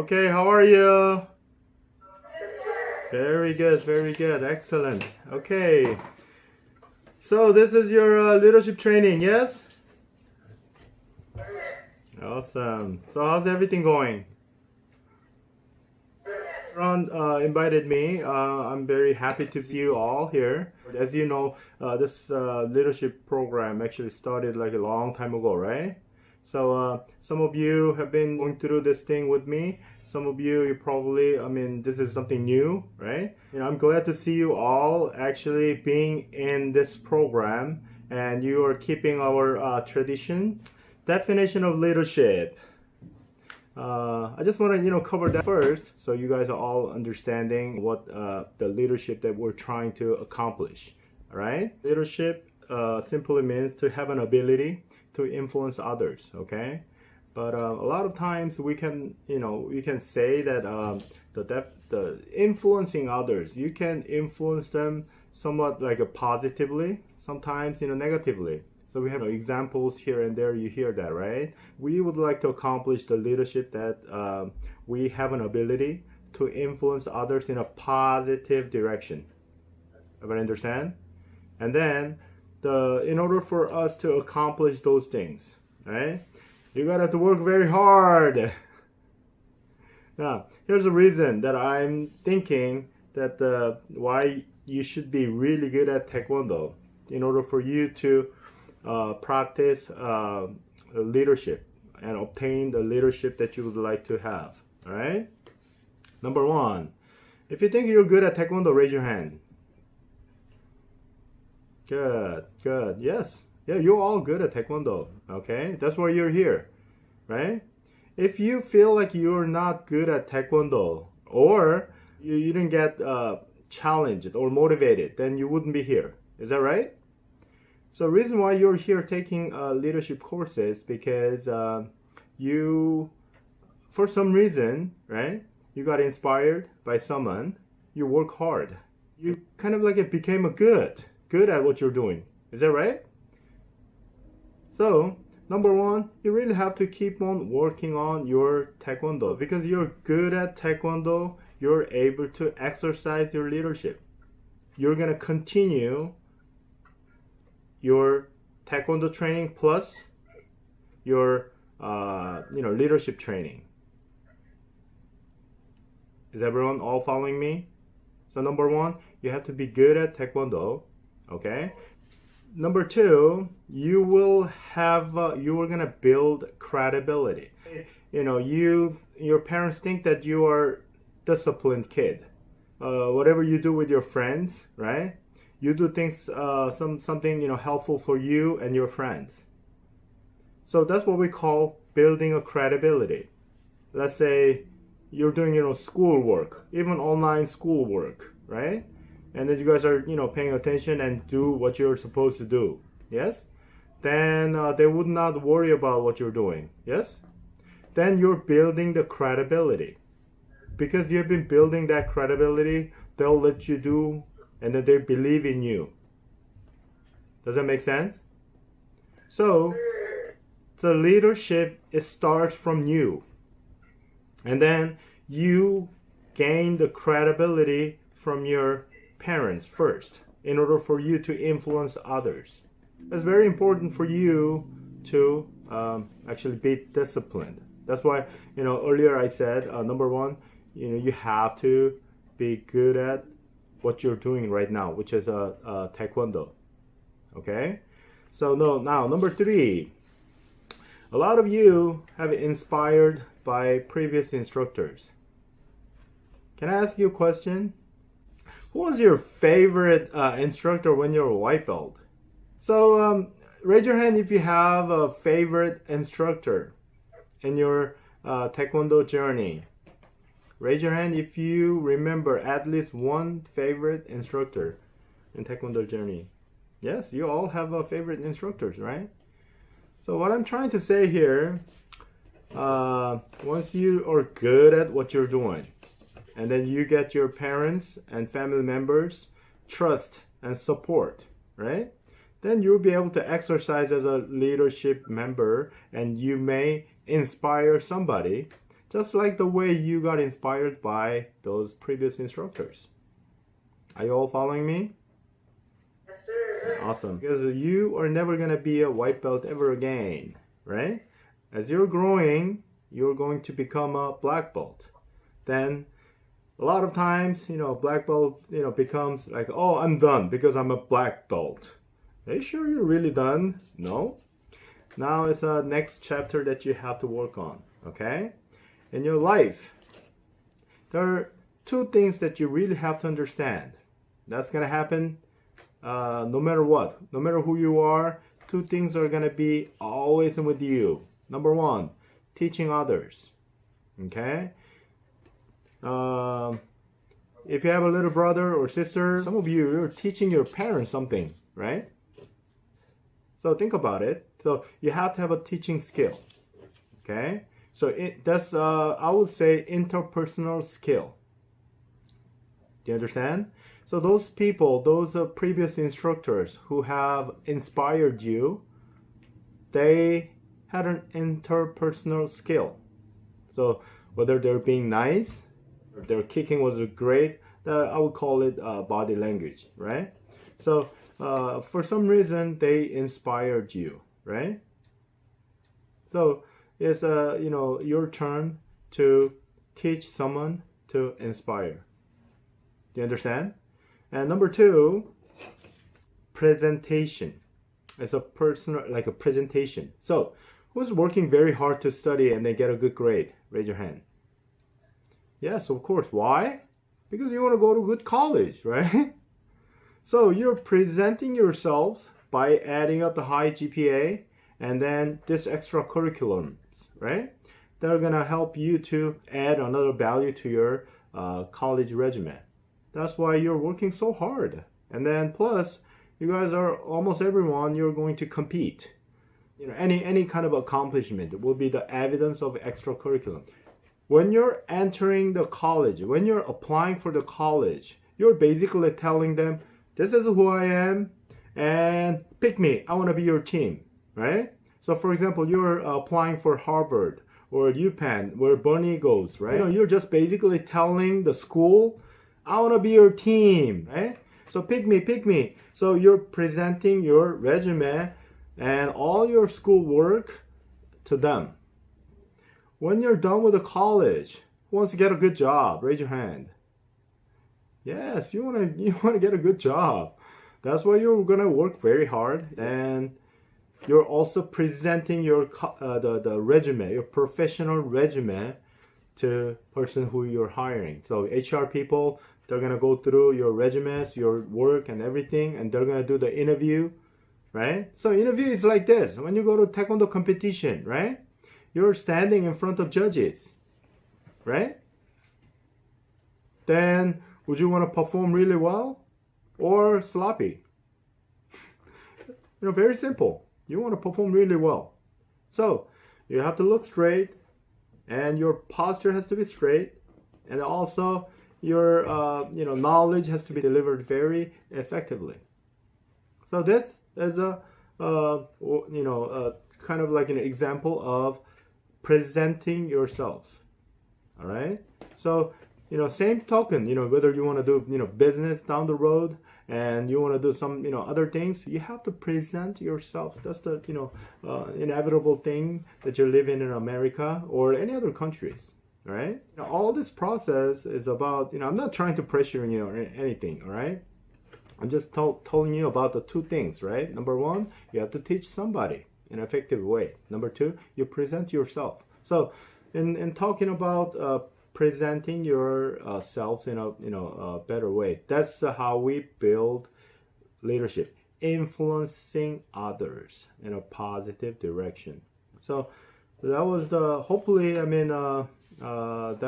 Okay, how are you? Very good, excellent. Okay, so this is your leadership training, yes? Awesome. So how's everything going? Ron invited me. I'm very happy to see you all here. As you know, this leadership program actually started like a long time ago, right? So some of you have been going through this thing with me. Some of you probably, this is something new, right? I'm glad to see you all actually being in this program and you are keeping our tradition. Definition of leadership. I just want to cover that first so you guys are all understanding what the leadership that we're trying to accomplish. All right? Leadership simply means to have an ability to influence others, okay? But a lot of times we can say that the influencing others, you can influence them somewhat like positively, sometimes negatively. So we have examples here and there, you hear that, right? We would like to accomplish the leadership that we have an ability to influence others in a positive direction. Everybody understand? And then, in order for us to accomplish those things, right? You gotta have to work very hard. Now, here's a reason that I'm thinking that why you should be really good at Taekwondo in order for you to practice leadership and obtain the leadership that you would like to have. All right? Number one, if you think you're good at Taekwondo, raise your hand. Good. Yes. Yeah, you're all good at Taekwondo. Okay? That's why you're here. Right? If you feel like you're not good at Taekwondo or you didn't get challenged or motivated, then you wouldn't be here. Is that right? So the reason why you're here taking leadership courses because you, for some reason, right, you got inspired by someone, you work hard. You kind of like became good at what you're doing. Is that right? So, number one, you really have to keep on working on your Taekwondo. Because you're good at Taekwondo, you're able to exercise your leadership. You're going to continue your Taekwondo training plus your leadership training. Is everyone all following me? So number one, you have to be good at Taekwondo, okay? Number two, you are gonna build credibility. Your parents think that you are disciplined kid. Whatever you do with your friends, right? You do things, something helpful for you and your friends. So that's what we call building a credibility. Let's say you're doing schoolwork, even online schoolwork, right? And then you guys are paying attention and do what you're supposed to do. Yes? Then they would not worry about what you're doing. Yes? Then you're building the credibility. Because you've been building that credibility, they'll let you do. And then they believe in you. Does that make sense? So, the leadership, it starts from you. And then you gain the credibility from your parents first in order for you to influence others. It's very important for you to actually be disciplined. That's why, earlier I said, number one, you have to be good at what you're doing right now, which is Taekwondo. Okay? So now number three. A lot of you have inspired by previous instructors. Can I ask you a question? Who was your favorite instructor when you were a white belt? So raise your hand if you have a favorite instructor in your Taekwondo journey. Raise your hand if you remember at least one favorite instructor in Taekwondo journey. Yes, you all have favorite instructors, right? So what I'm trying to say here, once you are good at what you're doing, and then you get your parents and family members trust and support, right? Then you'll be able to exercise as a leadership member and you may inspire somebody just like the way you got inspired by those previous instructors. Are you all following me? Yes, sir. Awesome. Because you are never going to be a white belt ever again, right? As you're growing, you're going to become a black belt. Then a lot of times, black belt, becomes like, oh, I'm done because I'm a black belt. Are you sure you're really done? No. Now it's a next chapter that you have to work on, okay? In your life, there are two things that you really have to understand. That's going to happen no matter what. No matter who you are, two things are going to be always with you. Number one, teaching others, okay? If you have a little brother or sister, some of you, you're teaching your parents something, right? So think about it. So you have to have a teaching skill, okay? So that's, I would say, interpersonal skill. Do you understand? So those people, those previous instructors who have inspired you, they had an interpersonal skill. So whether they're being nice, or their kicking was great, I would call it body language, right? So for some reason, they inspired you, right? So it's your turn to teach someone to inspire. Do you understand? And number two, presentation. It's a personal, like a presentation. So who's working very hard to study and they get a good grade? Raise your hand. Yes, of course. Why? Because you want to go to good college, right? So you're presenting yourselves by adding up the high GPA and then this extra curriculums, right? They're going to help you to add another value to your college resume. That's why you're working so hard. And then plus, you guys are almost everyone, you're going to compete. Any kind of accomplishment will be the evidence of extra curriculum. When you're entering the college, when you're applying for the college, you're basically telling them, this is who I am, and pick me, I want to be your team, right? So for example, you're applying for Harvard or UPenn, where Bernie goes, right? You're just basically telling the school, I want to be your team, right? So pick me, pick me. So you're presenting your resume and all your schoolwork to them. When you're done with the college, who wants to get a good job? Raise your hand. Yes, you want to get a good job. That's why you're gonna work very hard, and you're also presenting your the resume, your professional resume, to person who you're hiring. So HR people, they're gonna go through your resumes, your work, and everything, and they're gonna do the interview, right? So interview is like this. When you go to taekwondo competition, right? You're standing in front of judges, right? Then would you want to perform really well or sloppy? Very simple. You want to perform really well. So you have to look straight, and your posture has to be straight, and also your knowledge has to be delivered very effectively. So this is a kind of like an example of presenting yourselves. All right. So same token, whether you want to do business down the road and you want to do some other things, you have to present yourselves. That's the inevitable thing that you're living in America or any other countries. All right. All this process is about I'm not trying to pressure you or anything. All right. I'm just telling you about the two things. Right. Number one, you have to teach somebody in an effective way. Number two, you present yourself. So in talking about presenting yourselves in a better way, that's how we build leadership, influencing others in a positive direction. So that was that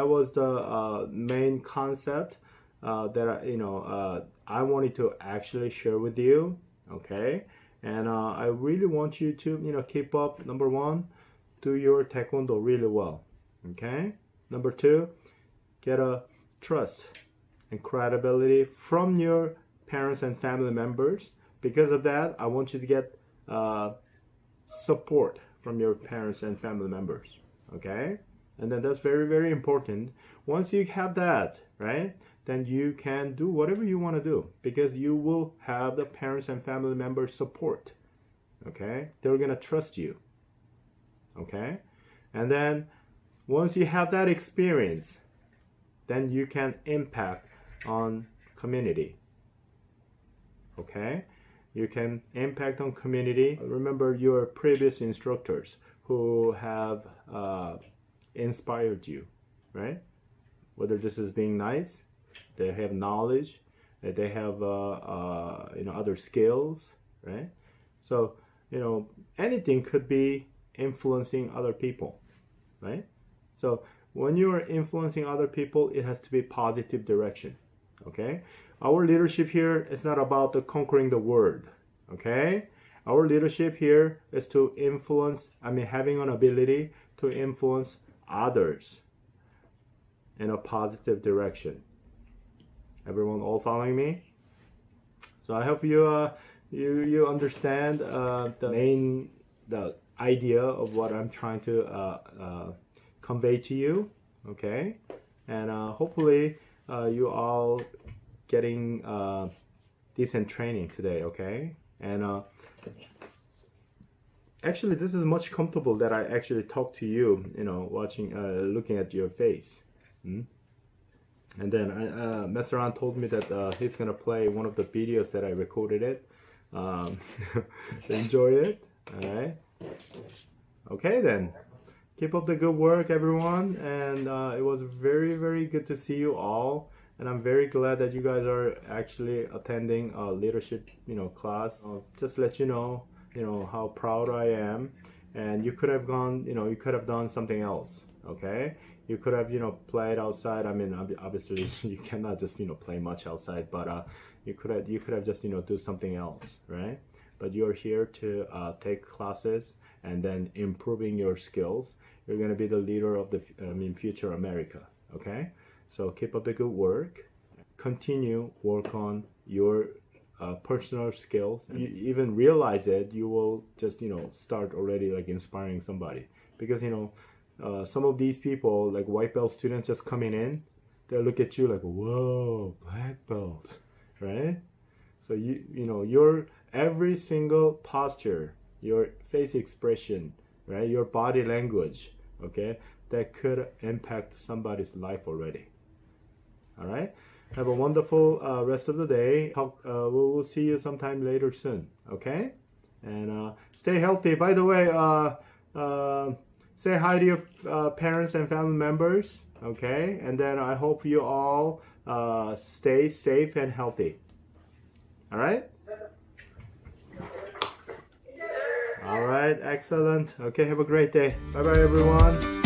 was the main concept that I wanted to actually share with you. Okay. And I really want you to, keep up. Number one, do your taekwondo really well. Okay. Number two, get a trust and credibility from your parents and family members. Because of that, I want you to get support from your parents and family members. Okay. And then that's very, very important. Once you have that, right, then you can do whatever you want to do because you will have the parents and family members support. Okay? They're going to trust you. Okay? And then once you have that experience, then you can impact on community. Okay? You can impact on community. Remember your previous instructors who have inspired you, right? Whether this is being nice, they have knowledge, they have other skills, right? So anything could be influencing other people, right? So when you are influencing other people, it has to be positive direction. Okay, our leadership here is not about conquering the world. Okay, our leadership here is to influence. Having an ability to influence others in a positive direction. Everyone, all following me? So I hope you you understand the idea of what I'm trying to convey to you. Okay, and hopefully you all getting decent training today. Okay, and actually this is much comfortable that I actually talk to you, watching, looking at your face. And then Mr. An told me that he's gonna play one of the videos that I recorded it. So enjoy it. All right. Okay then. Keep up the good work, everyone. And it was very, very good to see you all. And I'm very glad that you guys are actually attending a leadership, class. Just let you know, how proud I am. And you could have gone, you could have done something else. Okay. You could have, played outside. Obviously you cannot just, play much outside, but you could have just, do something else, right? But you're here to take classes and then improving your skills. You're going to be the leader of the future America. Okay, so keep up the good work. Continue work on your personal skills. You even realize it, you will just start already like inspiring somebody, because some of these people, like white belt students just coming in, they look at you like, whoa, black belt, right? So your every single posture, your face expression, right, your body language, okay, that could impact somebody's life already. All right, have a wonderful rest of the day. We'll see you sometime later soon. Okay, and stay healthy. By the way, say hi to your parents and family members. Okay, and then I hope you all stay safe and healthy. All right. All right, excellent. Okay, have a great day. Bye bye, everyone.